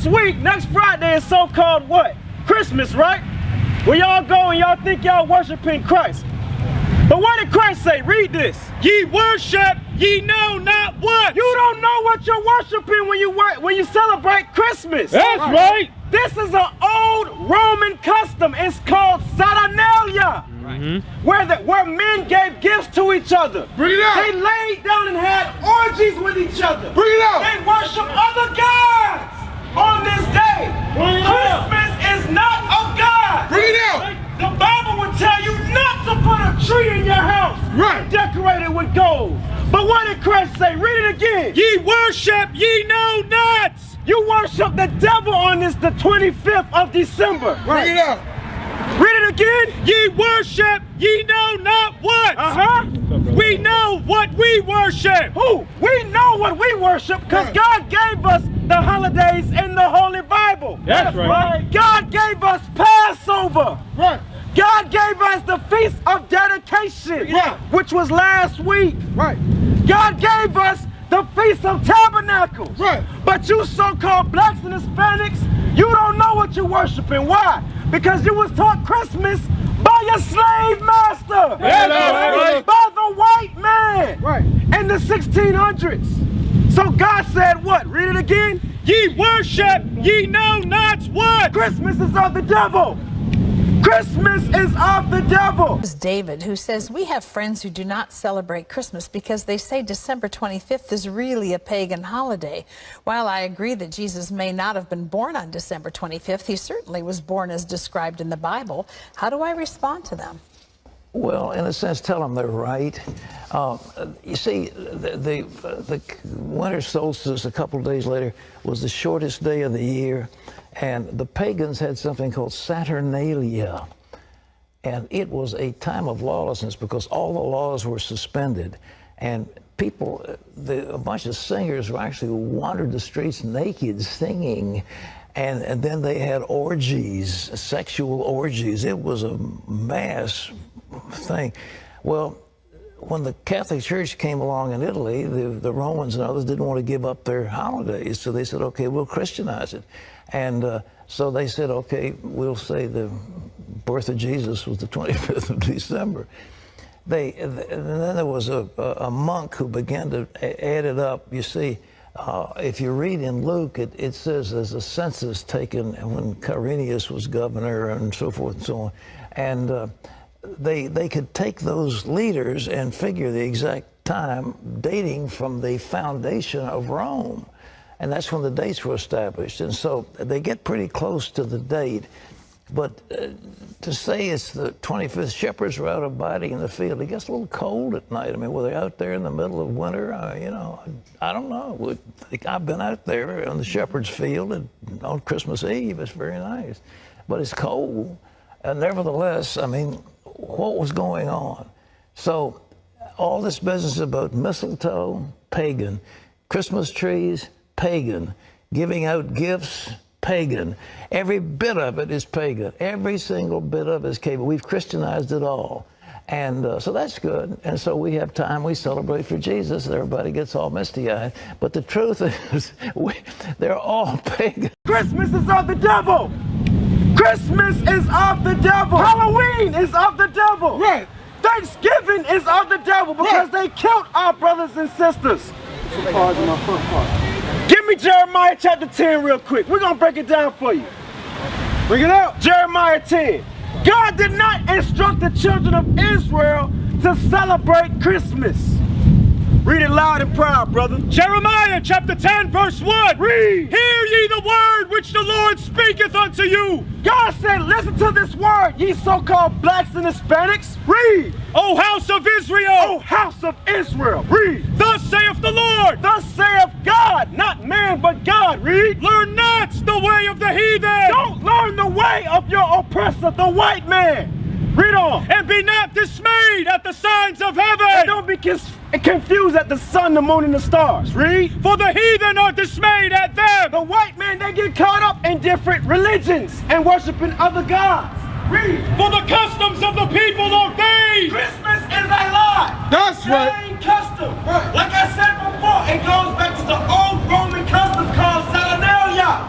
week, next Friday, is so-called what? Christmas, right? Where y'all go and y'all think y'all worshiping Christ. But what did Christ say? Read this. Ye worship, ye know not what. You don't know what you're worshiping when you celebrate Christmas. That's right. This is an old Roman custom. It's called Saturnalia. Where men gave gifts to each other. Bring it out. They laid down and had orgies with each other. Bring it out. They worship other gods on this day. Christmas is not of God. Bring it out. The Bible would tell you not to put a tree in your house. Right. Decorated with gold. But what did Christ say? Read it again. Ye worship, ye know not. You worship the devil on this, the 25th of December. Bring it out. Read it again. Ye worship, ye know not what. We know what we worship. Who? We know what we worship because God gave us the holidays in the Holy Bible. That's right. God gave us Passover. Right. God gave us the Feast of Dedication, which was last week. Right. God gave us the Feast of Tabernacles. Right. But you so-called blacks and Hispanics, you don't know what you're worshiping. Why? Because you was taught Christmas by your slave master. Right. By the white man. Right. In the 1600s. So God said what? Read it again. Ye worship, ye know not what. Christmas is of the devil. Christmas is of the devil. It's David who says, we have friends who do not celebrate Christmas because they say December 25th is really a pagan holiday. While I agree that Jesus may not have been born on December 25th, he certainly was born as described in the Bible. How do I respond to them? Well, in a sense, tell them they're right. You see, the winter solstice a couple of days later was the shortest day of the year, and the pagans had something called Saturnalia, and it was a time of lawlessness because all the laws were suspended, and people, a bunch of singers actually wandered the streets naked singing. And then they had orgies, sexual orgies. It was a mass thing. Well, when the Catholic Church came along in Italy, the Romans and others didn't want to give up their holidays, so they said, okay, we'll Christianize it. And so they said, okay, we'll say the birth of Jesus was the 25th of December. And then there was a monk who began to add it up. You see, if you read in Luke, it says there's a census taken when Quirinius was governor and so forth and so on. And they could take those leaders and figure the exact time dating from the foundation of Rome. And that's when the dates were established. And so they get pretty close to the date. But to say it's the 25th, shepherds were out abiding in the field. It gets a little cold at night. I mean, were they out there in the middle of winter? You know, I don't know. I've been out there on the shepherd's field on Christmas Eve. It's very nice. But it's cold. And nevertheless, I mean, what was going on? So all this business about mistletoe, pagan. Christmas trees, pagan. Giving out gifts, pagan. Every bit of it is pagan. Every single bit of it is pagan. We've Christianized it all. And so that's good. And so we have time, we celebrate for Jesus, and everybody gets all misty-eyed. But the truth is, they're all pagan. Christmas is of the devil. Christmas is of the devil. Halloween is of the devil. Right. Thanksgiving is of the devil because they killed our brothers and sisters. Give me Jeremiah chapter 10 real quick. We're going to break it down for you. Bring it out. Jeremiah 10. God did not instruct the children of Israel to celebrate Christmas. Read it loud and proud, brother. Jeremiah chapter 10 verse 1. Read. Hear ye the word which the Lord speaketh unto you. God said, listen to this word, ye so-called blacks and Hispanics. Read. O house of Israel. O house of Israel. Read. Thus saith the Lord. Thus saith God, not man but God. Read. Learn not the way of the heathen. Don't learn the way of your oppressor, the white man. Read on. And be not dismayed at the signs of heaven. And don't be confused at the sun, the moon, and the stars. Read. For the heathen are dismayed at them. The white man, they get caught up in different religions and worshiping other gods. Read. For the customs of the people are vain. Christmas is a lie. That's right. Vain custom. Right. Like I said before, it goes back to the old Roman custom called Saturnalia.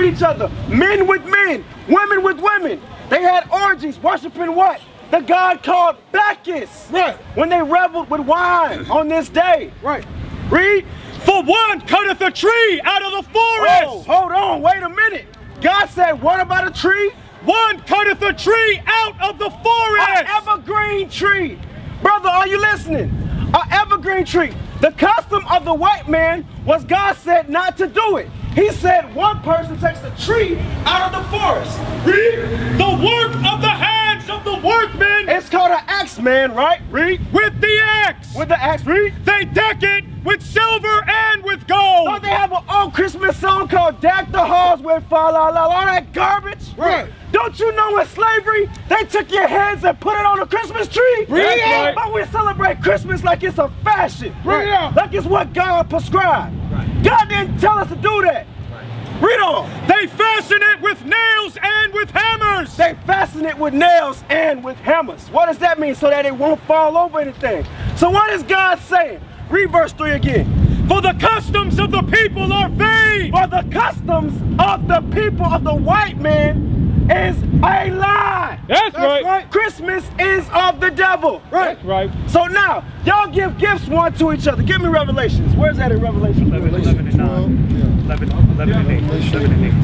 each other. Men with men, women with women. They had orgies, worshiping what? The god called Bacchus. Right. When they reveled with wine on this day. Right. Read. For one cutteth a tree out of the forest. Oh, hold on, wait a minute. God said, what about a tree? One cutteth a tree out of the forest. An evergreen tree. Brother, are you listening? An evergreen tree. The custom of the white man was God said not to do it. He said one person takes a tree out of the forest. Read. The work of the hands of the workmen. It's called an axe, man, right? Read. With the axe. With the axe, read. They deck it with silver and with gold. Don't they have an old Christmas song called Deck the Halls with Fa La La, all that garbage? Right. Don't you know in slavery, they took your heads and put it on a Christmas tree? That's right. But we celebrate Christmas like it's a fashion. Right. Like it's what God prescribed. Right. God didn't tell us to do that. Right. Read on. They fasten it with nails and with hammers. They fasten it with nails and with hammers. What does that mean? So that it won't fall over anything. So what is God saying? Read verse 3 again. For the customs of the people are vain. For the customs of the people of the white man is a lie. That's right. Christmas is of the devil. Right. That's right. So now, y'all give gifts one to each other. Give me Revelations. Where's that in Revelation? 11 and 9. 11 and 8.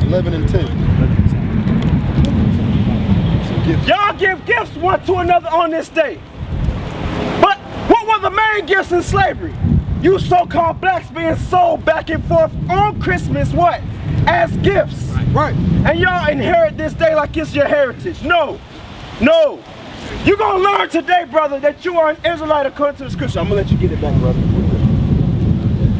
11 and 10. Y'all give gifts one to another on this day. But what were the main gifts in slavery? You so-called blacks being sold back and forth on Christmas, what? As gifts. Right. And y'all inherit this day like it's your heritage. No. No. You're going to learn today, brother, that you are an Israelite according to the scripture. I'm going to let you get it back, brother.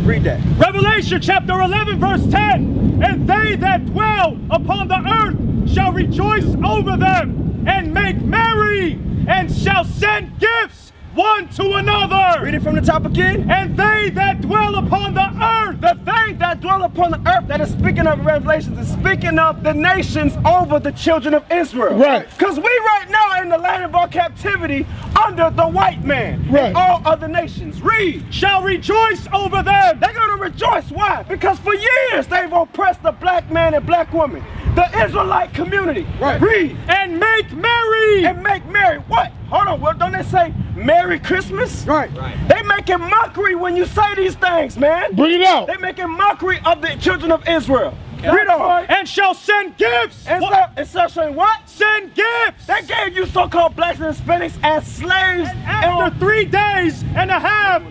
Read that. Revelation chapter 11 verse 10. And they that dwell upon the earth shall rejoice over them and make merry and shall send gifts one to another. Read it from the top again. And they that dwell upon the earth. The they that dwell upon the earth that is speaking of Revelations is speaking of the nations over the children of Israel. Right. Because we right now are in the land of our captivity under the white man. Right. And all other nations. Read. Shall rejoice over them. They're going to rejoice. Why? Because for years they've oppressed the black man and black woman. The Israelite community. Right. Read. And make merry. And make merry. What? Hold on. Well, don't they say Merry Christmas? Right. They making mockery when you say these things, man. Bring it out. They making mockery of the children of Israel. Read on. And shall send gifts. And so saying what? Send gifts. They gave you so-called blacks and Hispanics as slaves. After 3 days and a half,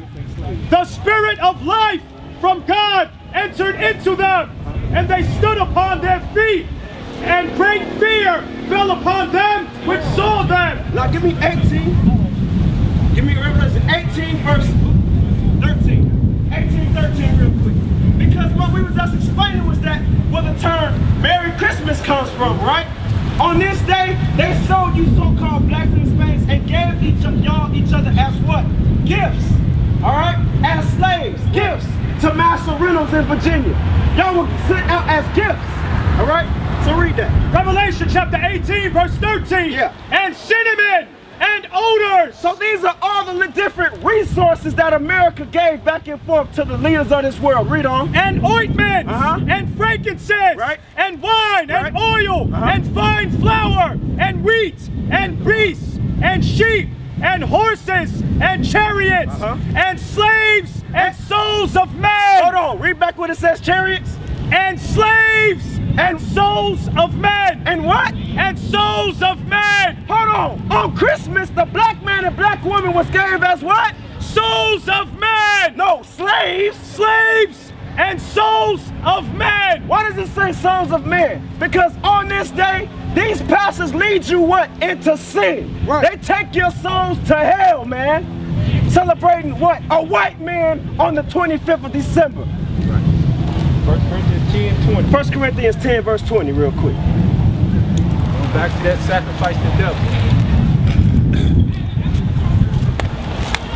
the spirit of life from God entered into them, and they stood upon their feet, and great fear fell upon them which saw them. Now give me 18. Give me Revelation 18 verse 13. 18:13 real quick. Because what we were just explaining was that where the term Merry Christmas comes from, right? On this day, they sold you so-called blacks and Hispanics and gave each other as what? Gifts. All right? As slaves. Gifts to Master Reynolds in Virginia. Y'all were sent out as gifts. All right? So read that. Revelation chapter 18 verse 13. Yeah. And cinnamon and odors. So these are all the different resources that America gave back and forth to the leaders of this world. Read on. And ointments, and frankincense, Right. and wine, and oil, and fine flour, and wheat, and beasts, and sheep, and horses, and chariots, and slaves, and souls of men. Hold on. Read back what it says. Chariots. And slaves, and souls of men. And what? And souls of men. Hold on. On Christmas, the black man and black woman was gave as what? Souls of men. No, slaves. Slaves and souls of men. Why does it say souls of men? Because on this day, these pastors lead you what? Into sin. Right. They take your souls to hell, man. Celebrating what? A white man on the 25th of December. 1 Corinthians 10:20. 1 Corinthians 10 verse 20 real quick. Back to that sacrifice to devil.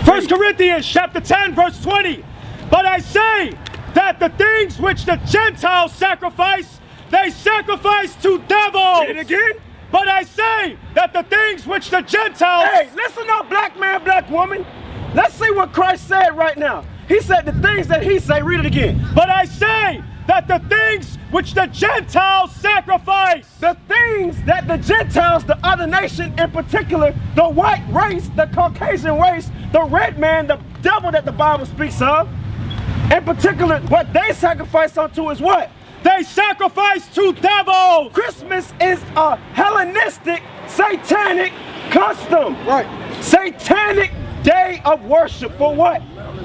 1 Corinthians chapter 10 verse 20. But I say that the things which the Gentiles sacrifice, they sacrifice to devils. Read it again. But I say that the things which the Gentiles... Hey, listen up, black man, black woman. Let's see what Christ said right now. He said the things that he said. Read it again. But I say that the things which the Gentiles sacrifice, the things that the Gentiles, the other nation in particular, the white race, the Caucasian race, the red man, the devil that the Bible speaks of, in particular, what they sacrifice unto is what? they sacrifice to devils. Christmas is a Hellenistic, satanic custom. Right. Satanic day of worship for what?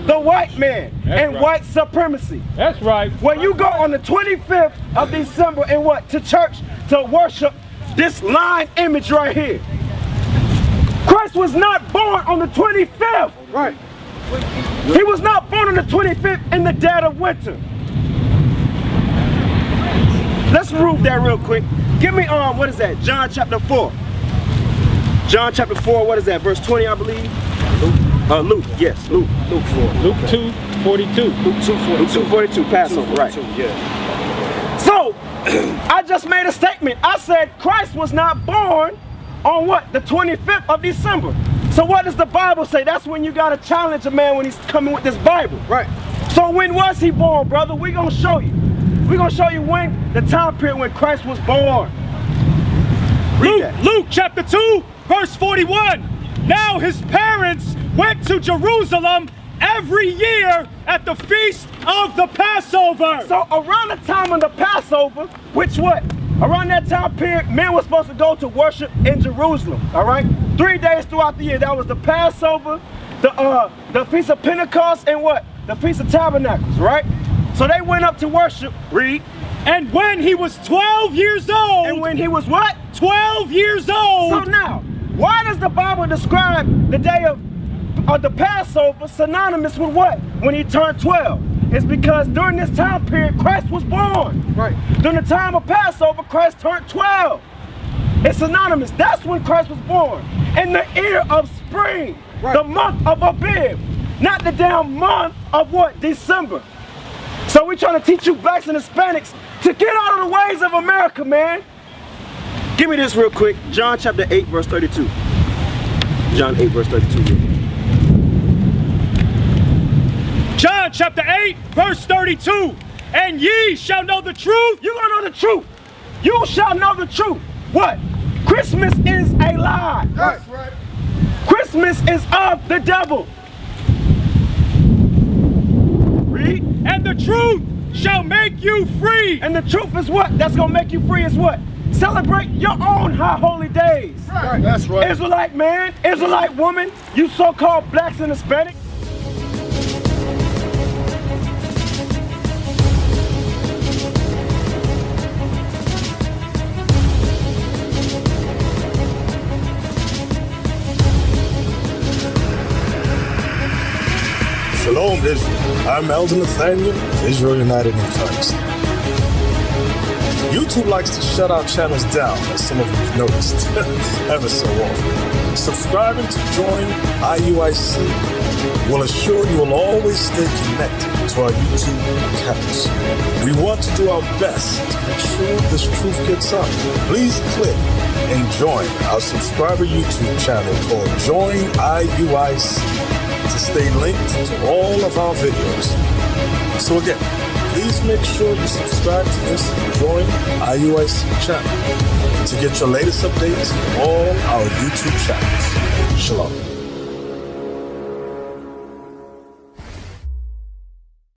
The white man and white supremacy. That's right. When you go on the 25th of December and what? To church to worship this line image right here. Christ was not born on the 25th. Right. He was not born on the 25th in the dead of winter. Let's prove that real quick. Give me what is that? John chapter 4. John chapter 4, what is that? Verse 20, I believe. Luke, yes, Luke 4. Luke 2:42. Luke 2:42, Passover, right. Yeah. So, I just made a statement. I said Christ was not born on what? The 25th of December. So what does the Bible say? That's when you gotta challenge a man when he's coming with this Bible. Right. So when was he born, brother? We're gonna show you. We're gonna show you when, the time period when Christ was born. Luke chapter 2, verse 41. Now his parents went to Jerusalem every year at the feast of the Passover. So around the time of the Passover, which what? Around that time period, men were supposed to go to worship in Jerusalem, all right? 3 days throughout the year. That was the Passover, the Feast of Pentecost, and what? The Feast of Tabernacles, right? So they went up to worship, read. And when he was 12 years old. And when he was what? 12 years old. So now, why does the Bible describe the day of the Passover synonymous with what? When he turned 12. It's because during this time period, Christ was born. Right. During the time of Passover, Christ turned 12. It's synonymous. That's when Christ was born. In the year of spring, Right. the month of Abib, not the damn month of what? December. So we're trying to teach you blacks and Hispanics to get out of the ways of America, man. Give me this real quick. John chapter 8, verse 32. John 8, verse 32. John chapter 8, verse 32. And ye shall know the truth. You're gonna know the truth. You shall know the truth. What? Christmas is a lie. That's right. Christmas is of the devil. Read. And the truth shall make you free. And the truth is what? That's gonna make you free is what? Celebrate your own high holy days. Right. That's right. Israelite man, Israelite woman, you so-called blacks and Hispanics. Shalom, Israel. I'm Elder Nathaniel of Israel United in Christ. YouTube likes to shut our channels down, as some of you have noticed, ever so often. Subscribing to join IUIC will assure you will always stay connected to our YouTube accounts. We want to do our best to make sure this truth gets out. Please click and join our subscriber YouTube channel called Join IUIC to stay linked to all of our videos. So again, please make sure you subscribe to this Join IUIC channel to get your latest updates from all our YouTube channels. Shalom.